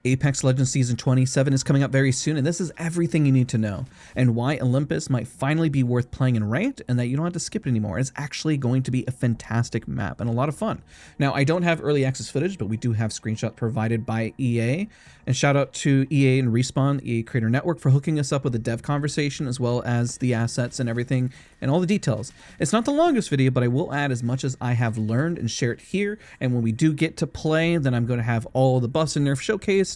Apex Legends Season 27 is coming up very soon, and this is everything you need to know, and why Olympus might finally be worth playing in ranked, and that you don't have to skip it anymore. It's actually going to be a fantastic map and a lot of fun. Now, I don't have early access footage, but we do have screenshots provided by EA, and shout out to EA and Respawn, EA Creator Network, for hooking us up with a dev conversation, as well as the assets and everything, and all the details. It's not the longest video, but I will add as much as I have learned and share it here, and when we do get to play, then I'm going to have all the buffs and nerf showcased,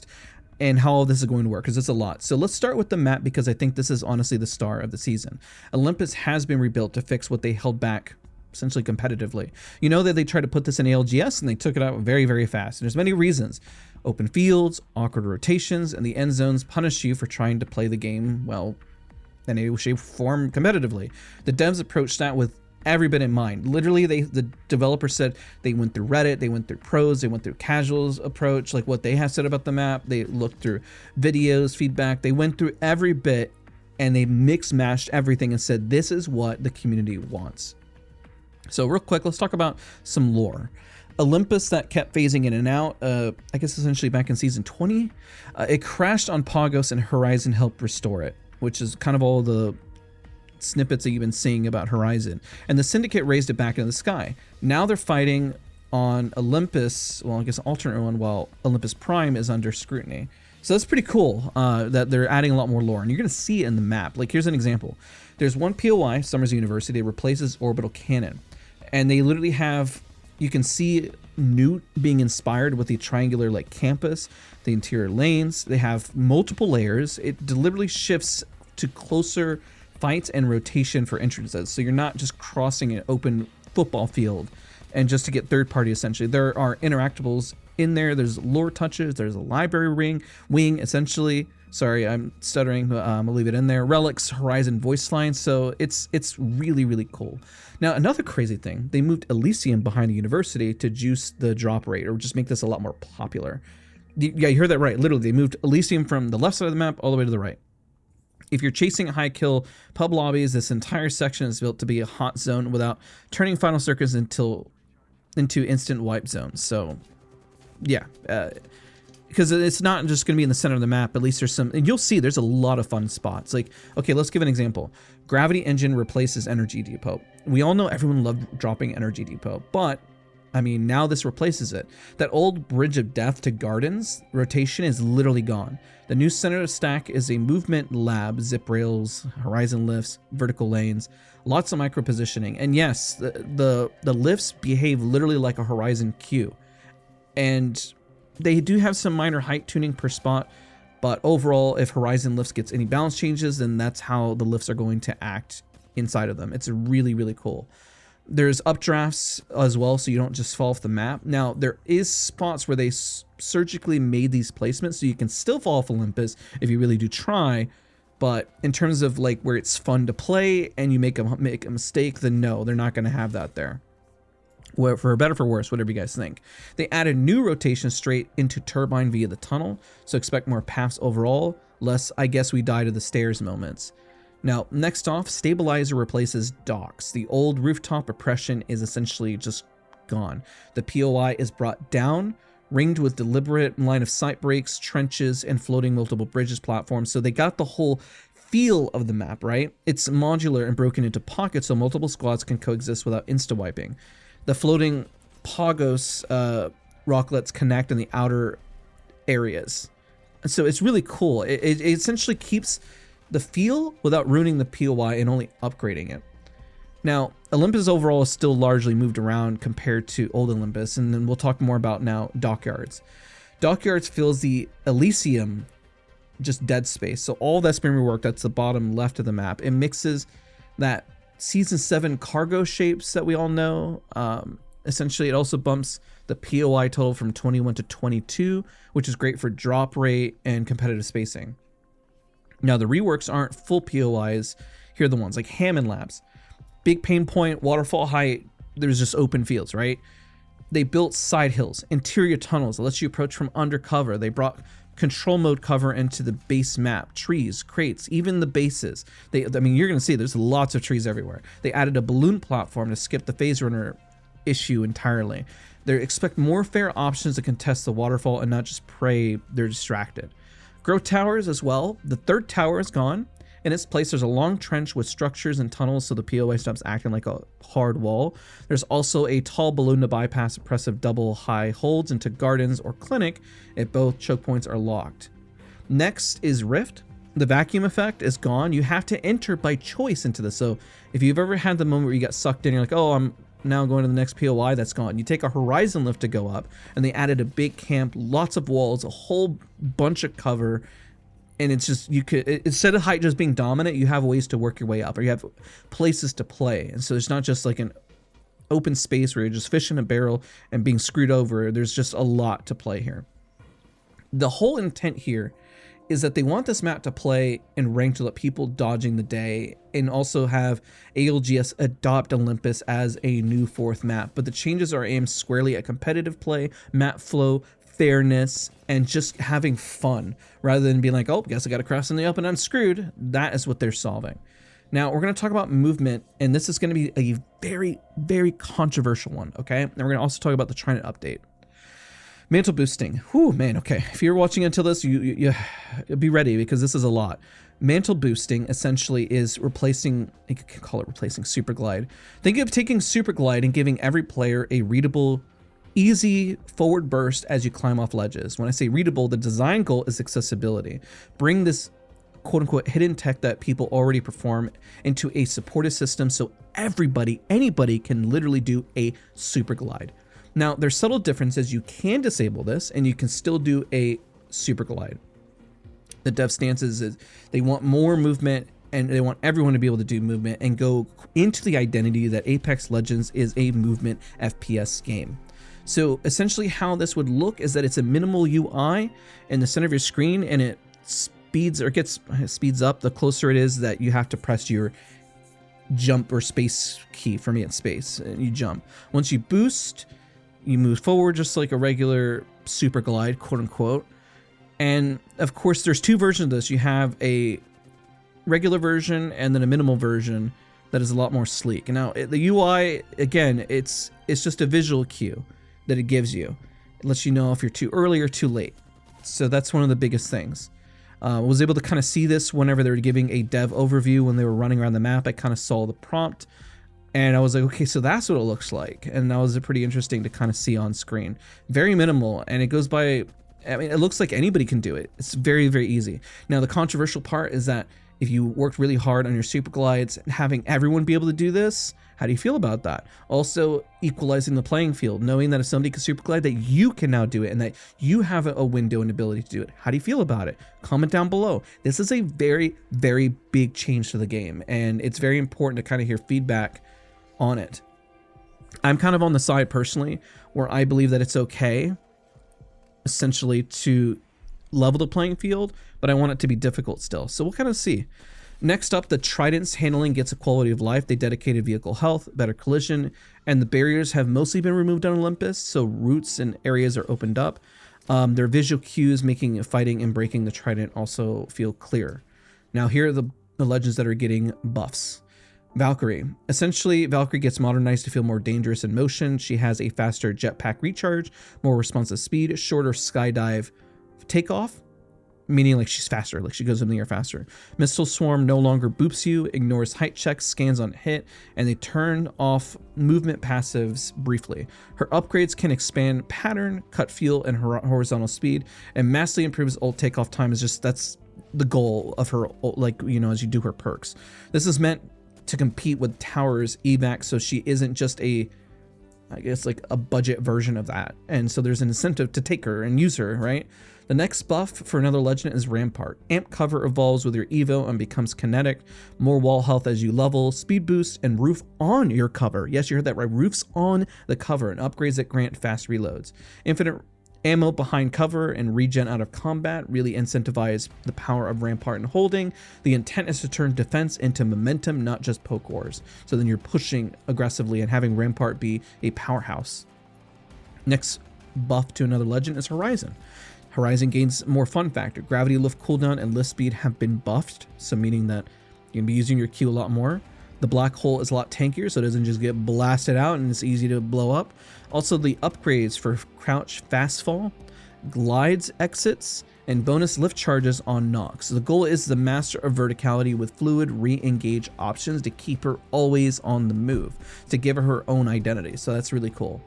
and how all this is going to work, because it's a lot. So let's start with the map, because I think this is honestly the star of the season. Olympus has been rebuilt to fix what they held back essentially competitively. You know that they tried to put this in ALGS and they took it out very, very fast. And there's many reasons. Open fields, awkward rotations, and the end zones punish you for trying to play the game, well, in any shape or form competitively. The devs approached that with every bit in mind. Literally, the developer said they went through Reddit, they went through pros, they went through casuals approach, like what they have said about the map. They looked through videos, feedback. They went through every bit and they mix-matched everything and said, this is what the community wants. So real quick, let's talk about some lore. Olympus that kept phasing in and out, I guess essentially back in season 20, it crashed on Pagos and Horizon helped restore it, which is kind of all the snippets that you've been seeing about Horizon, and the Syndicate raised it back into the sky. Now they're fighting on Olympus, well, I guess alternate one, while Olympus Prime is under scrutiny. So that's pretty cool that they're adding a lot more lore, and you're going to see it in the map. Like, here's an example. There's one POI, Summers University, that replaces Orbital Cannon, and they literally have, you can see Newt being inspired with the triangular like campus, the interior lanes. They have multiple layers. It deliberately shifts to closer fights and rotation for entrances, so you're not just crossing an open football field and just to get third party. Essentially, there are interactables in there. There's lore touches, there's a library wing essentially. Sorry, I'm stuttering, but I'll leave it in there. Relics, Horizon voice lines, so it's really, really cool. Now, another crazy thing, they moved Elysium behind the university to juice the drop rate, or just make this a lot more popular. Yeah, you heard that right. Literally, they moved Elysium from the left side of the map all the way to the right. If you're chasing high kill pub lobbies, this entire section is built to be a hot zone without turning final circuits into instant wipe zones. So yeah, because it's not just going to be in the center of the map. At least there's some, and you'll see there's a lot of fun spots. Like, okay, let's give an example. Gravity Engine replaces Energy Depot. We all know everyone loved dropping Energy Depot, but I mean, now this replaces it. That old Bridge of Death to Gardens rotation is literally gone. The new center of stack is a movement lab, zip rails, horizon lifts, vertical lanes, lots of micro positioning. And yes, the lifts behave literally like a horizon queue. And they do have some minor height tuning per spot, but overall, if horizon lifts gets any balance changes, then that's how the lifts are going to act inside of them. It's really, really cool. There's updrafts as well, so you don't just fall off the map. Now, there is spots where they surgically made these placements, so you can still fall off Olympus if you really do try. But in terms of like where it's fun to play and you make a mistake, then no, they're not going to have that there. Well, for better or for worse, whatever you guys think. They added new rotation straight into Turbine via the tunnel, so expect more paths overall, less I guess we die to the stairs moments. Now, next off, Stabilizer replaces docks. The old rooftop oppression is essentially just gone. The POI is brought down, ringed with deliberate line of sight breaks, trenches, and floating multiple bridges platforms. So they got the whole feel of the map, right? It's modular and broken into pockets so multiple squads can coexist without insta-wiping. The floating Pagos rocklets connect in the outer areas. So it's really cool. It essentially keeps the feel without ruining the POI and only upgrading it. Now, Olympus overall is still largely moved around compared to old Olympus, and then we'll talk more about now Dockyards. Dockyards fills the Elysium just dead space. So all that's been reworked, that's the bottom left of the map. It mixes that Season 7 cargo shapes that we all know. Essentially, it also bumps the POI total from 21 to 22, which is great for drop rate and competitive spacing. Now, the reworks aren't full POIs. Here are the ones like Hammond Labs. Big pain point, waterfall height, there's just open fields, right? They built side hills, interior tunnels that lets you approach from undercover. They brought control mode cover into the base map, trees, crates, even the bases. I mean, you're going to see there's lots of trees everywhere. They added a balloon platform to skip the phase runner issue entirely. They expect more fair options to contest the waterfall and not just pray they're distracted. Grow towers as well. The third tower is gone. In its place, there's a long trench with structures and tunnels so the POI stops acting like a hard wall. There's also a tall balloon to bypass oppressive double high holds into gardens or clinic if both choke points are locked. Next is Rift. The vacuum effect is gone. You have to enter by choice into this. So if you've ever had the moment where you got sucked in, you're like, oh, I'm now going to the next POI, that's gone. You take a horizon lift to go up, and they added a big camp, lots of walls, a whole bunch of cover. And it's just, you could, instead of height just being dominant, you have ways to work your way up, or you have places to play. And so it's not just like an open space where you're just fishing a barrel and being screwed over. There's just a lot to play here. The whole intent here is that they want this map to play in ranked to let people dodging the day, and also have ALGS adopt Olympus as a new fourth map. But the changes are aimed squarely at competitive play, map flow, fairness, and just having fun, rather than being like, oh, guess I got to cross in the open, I'm screwed. That is what they're solving. Now we're going to talk about movement, and this is going to be a very, very controversial one, okay? And we're going to also talk about the Trident update. Mantle boosting. Whew, man, okay. If you're watching until this, you be ready, because this is a lot. Mantle boosting essentially is replacing, you can call it replacing Superglide. Think of taking Superglide and giving every player a readable, easy forward burst as you climb off ledges. When I say readable, the design goal is accessibility. Bring this quote-unquote hidden tech that people already perform into a supportive system so everybody, anybody can literally do a Superglide. Now, there's subtle differences. You can disable this and you can still do a Superglide. The dev stance is they want more movement, and they want everyone to be able to do movement and go into the identity that Apex Legends is a movement FPS game. So essentially how this would look is that it's a minimal UI in the center of your screen, and it speeds up the closer it is that you have to press your jump or space key. For me, it's space, and you jump. Once you boost, you move forward just like a regular Superglide, quote unquote. And of course, there's two versions of this. You have a regular version and then a minimal version that is a lot more sleek. And now the UI, again, it's just a visual cue that it gives you. It lets you know if you're too early or too late. So that's one of the biggest things. I was able to kind of see this whenever they were giving a dev overview when they were running around the map. I kind of saw the prompt and I was like, okay, so that's what it looks like. And that was pretty interesting to kind of see on screen. Very minimal, and it goes by, I mean, it looks like anybody can do it. It's very, very easy. Now, the controversial part is that if you worked really hard on your Superglides, having everyone be able to do this, how do you feel about that? Also, equalizing the playing field, knowing that if somebody can Superglide, that you can now do it and that you have a window and ability to do it. How do you feel about it? Comment down below. This is a very, very big change to the game, and it's very important to kind of hear feedback on it. I'm kind of on the side personally where I believe that it's okay essentially to level the playing field, but I want it to be difficult still. So we'll kind of see. Next up, the Trident's handling gets a quality of life. They dedicated vehicle health, better collision, and the barriers have mostly been removed on Olympus, so routes and areas are opened up. Their visual cues making fighting and breaking the Trident also feel clearer. Now here are the legends that are getting buffs. Valkyrie. Essentially, Valkyrie gets modernized to feel more dangerous in motion. She has a faster jetpack recharge, more responsive speed, shorter skydive takeoff, meaning like she's faster, like she goes up in the air faster. Missile Swarm no longer boops you, ignores height checks, scans on hit, and they turn off movement passives briefly. Her upgrades can expand pattern, cut feel, and horizontal speed, and massively improves ult takeoff time. Is just, that's the goal of her, like, you know, as you do her perks. This is meant to compete with Tower's evac, so she isn't just a, I guess, like a budget version of that. And so there's an incentive to take her and use her, right? The next buff for another legend is Rampart. Amp cover evolves with your evo and becomes kinetic, more wall health as you level, speed boost, and roof on your cover. Yes, you heard that right, roofs on the cover, and upgrades that grant fast reloads. Infinite ammo behind cover and regen out of combat really incentivize the power of Rampart and holding. The intent is to turn defense into momentum, not just poke wars. So then you're pushing aggressively and having Rampart be a powerhouse. Next buff to another legend is Horizon. Horizon gains more fun factor. Gravity lift cooldown and lift speed have been buffed, so meaning that you can be using your Q a lot more. The black hole is a lot tankier, so it doesn't just get blasted out and it's easy to blow up. Also, the upgrades for crouch fast fall, glides exits, and bonus lift charges on knocks. So the goal is the master of verticality with fluid re-engage options to keep her always on the move, to give her her own identity. So that's really cool.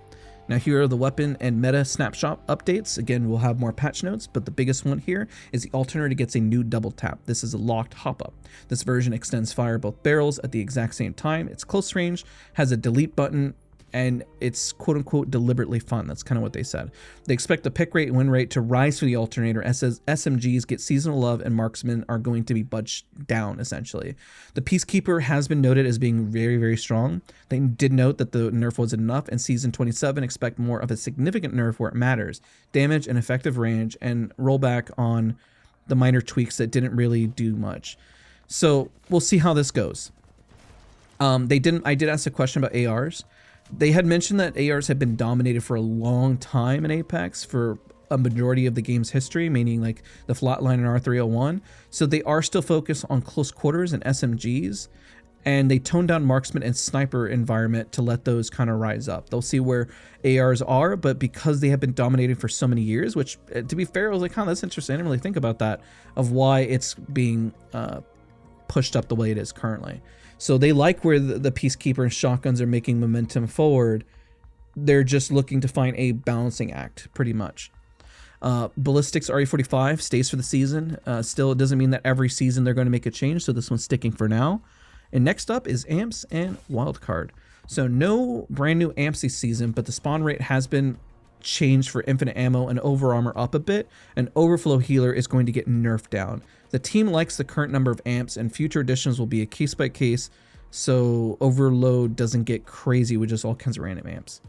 Now here are the weapon and meta snapshot updates. Again, we'll have more patch notes, but the biggest one here is the Alternator gets a new double tap. This is a locked hop up. This version extends fire both barrels at the exact same time. It's close range, has a delete button, and it's quote unquote deliberately fun. That's kind of what they said. They expect the pick rate and win rate to rise for the Alternator as SMGs get seasonal love and marksmen are going to be budged down essentially. The Peacekeeper has been noted as being very, very strong. They did note that the nerf wasn't enough, and season 27 expect more of a significant nerf where it matters. Damage and effective range, and rollback on the minor tweaks that didn't really do much. So we'll see how this goes. I did ask a question about ARs. They had mentioned that ARs had been dominated for a long time in Apex for a majority of the game's history, meaning like the Flatline and R301. So they are still focused on close quarters and SMGs, and they toned down marksman and sniper environment to let those kind of rise up. They'll see where ARs are, but because they have been dominated for so many years, which to be fair, I was like, huh, that's interesting. I didn't really think about that, of why it's being pushed up the way it is currently. So they like where the Peacekeeper and shotguns are making momentum forward. They're just looking to find a balancing act, pretty much. Ballistics RE45 stays for the season. Still, it doesn't mean that every season they're going to make a change, so this one's sticking for now. And next up is Amps and Wildcard. So no brand new Amps this season, but the spawn rate has been changed for infinite ammo and over armor up a bit, and overflow healer is going to get nerfed down. The team likes the current number of amps, and future additions will be a case by case, so overload doesn't get crazy with just all kinds of random amps.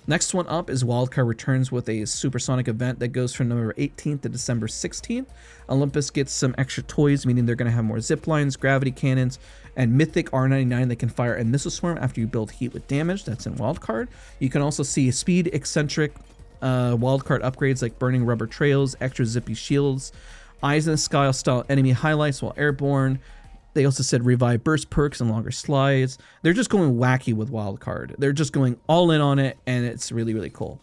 Next one up is Wildcard returns with a Supersonic event that goes from November 18th to December 16th. Olympus gets some extra toys, meaning they're going to have more zip lines, gravity cannons, and mythic R99 that can fire a missile swarm after you build heat with damage. That's in Wildcard. You can also see speed eccentric Wildcard upgrades like burning rubber trails, extra zippy shields, eyes in the sky style enemy highlights while airborne. They also said revive burst perks and longer slides. They're just going wacky with Wildcard. They're just going all in on it, and it's really, really cool.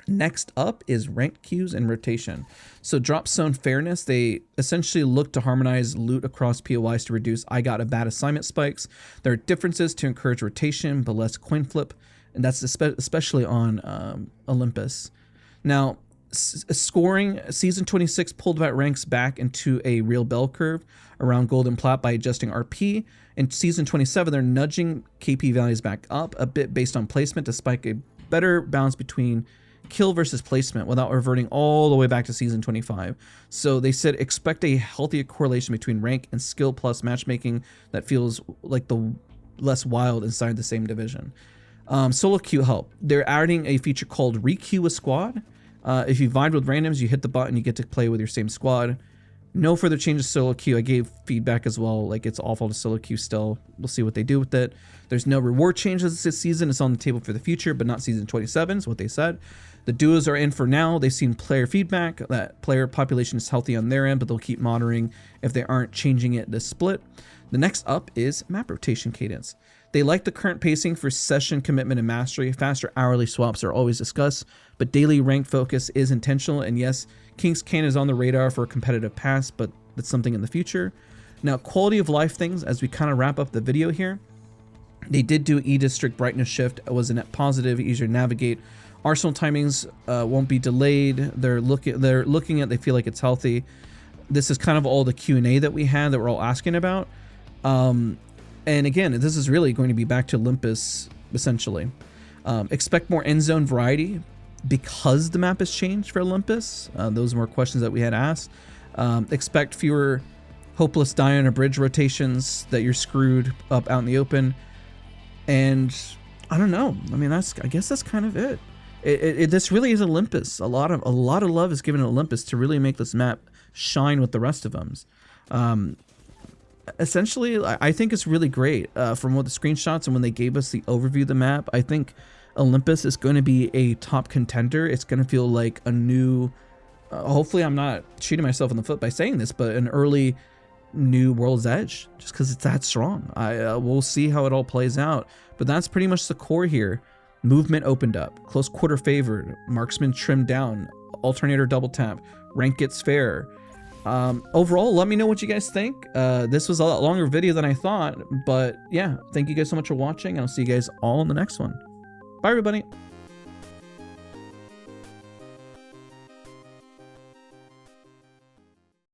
Next up is ranked queues and rotation. So drop zone fairness, they essentially look to harmonize loot across POIs to reduce I got a bad assignment spikes. There are differences to encourage rotation, but less coin flip, and that's especially on Olympus. Now, scoring, season 26 pulled that ranks back into a real bell curve around gold and plat by adjusting RP. In season 27, they're nudging KP values back up a bit based on placement to spike a better balance between kill versus placement without reverting all the way back to season 25. So they said expect a healthier correlation between rank and skill plus matchmaking that feels like the less wild inside the same division. Solo queue help. They're adding a feature called Requeue a squad. If you vibe with randoms, you hit the button, you get to play with your same squad. No further changes to solo queue. I gave feedback as well, like it's awful to solo queue still. We'll see what they do with it. There's no reward changes this season. It's on the table for the future, but not season 27 is what they said. The duos are in for now. They've seen player feedback that player population is healthy on their end, but they'll keep monitoring if they aren't changing it this split. The next up is map rotation cadence. They like the current pacing for session commitment and mastery. Faster hourly swaps are always discussed, but daily rank focus is intentional. And yes, King's Can is on the radar for a competitive pass, but that's something in the future. Now, quality of life things, as we kind of wrap up the video here, they did do E-District brightness shift. It was a net positive, easier to navigate. Arsenal timings won't be delayed. They're looking at, they feel like it's healthy. This is kind of all the Q&A that we had that we're all asking about. And again, this is really going to be back to Olympus, essentially. Expect more end zone variety because the map has changed for Olympus. Those were questions that we had asked. Expect fewer hopeless die on a bridge rotations that you're screwed up out in the open. And I don't know. I mean, I guess that's kind of it. This really is Olympus. A lot of love is given to Olympus to really make this map shine with the rest of them. Essentially, I think it's really great. From what the screenshots and when they gave us the overview of the map, I think Olympus is going to be a top contender. It's going to feel like a new, hopefully I'm not shooting myself in the foot by saying this, but an early new World's Edge, just because it's that strong. We'll see how it all plays out, but that's pretty much the core here. Movement opened up, close quarter favored, marksman trimmed down, alternator double tap, rank gets fair. Overall, let me know what you guys think. This was a lot longer video than I thought, but yeah, thank you guys so much for watching, and I'll see you guys all in the next one. Bye, everybody.